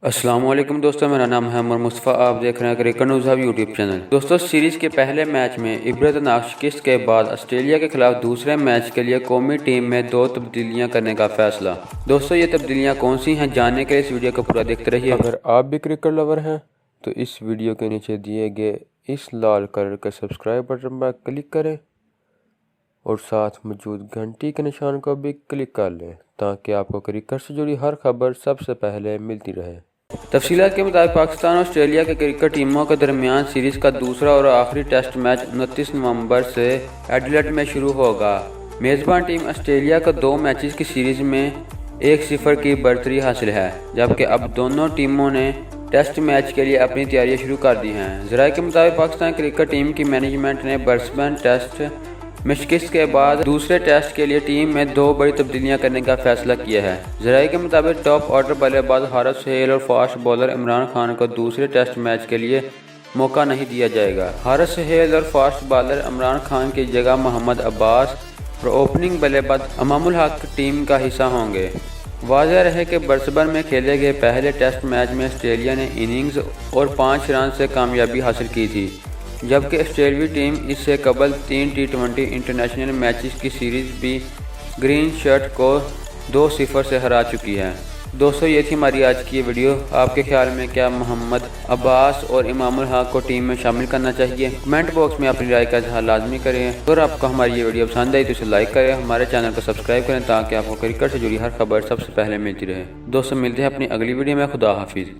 السلام علیکم دوستو، میرا نام ہے عمر مصطفیٰ، آپ دیکھ رہے ہیں cricket news hub YouTube channel. دوستو، سیریز کے پہلے میچ میں عبرتناک شکست کے بعد آسٹریلیا کے خلاف دوسرے میچ کے لیے قومی ٹیم میں 2 تبدیلیاں کرنے کا فیصلہ۔ دوستو، یہ تبدیلیاں کون سی ہیں جاننے کے لیے اس ویڈیو کو پورا دیکھتے رہیے۔ اگر آپ بھی کرکٹ لور ہیں تو اس ویڈیو کے نیچے دیے گئے اس لال کلر کے سبسکرائب بٹن پر کلک کریں اور ساتھ موجود گھنٹی کے نشان کو بھی کلک کر لیں تاکہ آپ کو کرکٹ سے جڑی ہر خبر سب سے پہلے ملتی رہے۔ تفصیلات کے مطابق پاکستان اور آسٹریلیا کے کرکٹ ٹیموں کے درمیان سیریز کا دوسرا اور آخری ٹیسٹ میچ 29 نومبر سے ایڈیلیڈ میں شروع ہوگا۔ میزبان ٹیم آسٹریلیا کو 2 میچز کی سیریز میں 1-0 کی برتری حاصل ہے، جبکہ اب دونوں ٹیموں نے ٹیسٹ میچ کے لیے اپنی تیاریاں شروع کر دی ہیں۔ ذرائع کے مطابق پاکستان کرکٹ ٹیم کی مینجمنٹ نے برسبن ٹیسٹ میں شکست کے بعد دوسرے ٹیسٹ کے لیے ٹیم میں 2 بڑی تبدیلیاں کرنے کا فیصلہ کیا ہے۔ ذرائع کے مطابق ٹاپ آرڈر بلے باز حارث سہیل اور فاسٹ بولر عمران خان کو دوسرے ٹیسٹ میچ کے لیے موقع نہیں دیا جائے گا۔ حارث سہیل اور فاسٹ بالر عمران خان کی جگہ محمد عباس اور اوپننگ بلے باز امام الحق ٹیم کا حصہ ہوں گے۔ واضح رہے کہ برسبن میں کھیلے گئے پہلے ٹیسٹ میچ میں آسٹریلیا نے اننگز اور 5 رن سے کامیابی حاصل کی تھی، جبکہ آسٹریلوی ٹیم اس سے قبل 3 T20 انٹرنیشنل میچز کی سیریز بھی گرین شرٹ کو 2-0 سے ہرا چکی ہے۔ دوستو، یہ تھی ہماری آج کی یہ ویڈیو۔ آپ کے خیال میں کیا محمد عباس اور امام الحق کو ٹیم میں شامل کرنا چاہیے؟ کمنٹ باکس میں اپنی رائے کا اظہار لازمی کریں۔ اگر آپ کو ہماری یہ ویڈیو پسند آئی تو اسے لائک کریں، ہمارے چینل کو سبسکرائب کریں تاکہ آپ کو کرکٹ سے جڑی ہر خبر سب سے پہلے ملتی رہے۔ دوستو، ملتے ہیں اپنی اگلی ویڈیو میں۔ خدا حافظ۔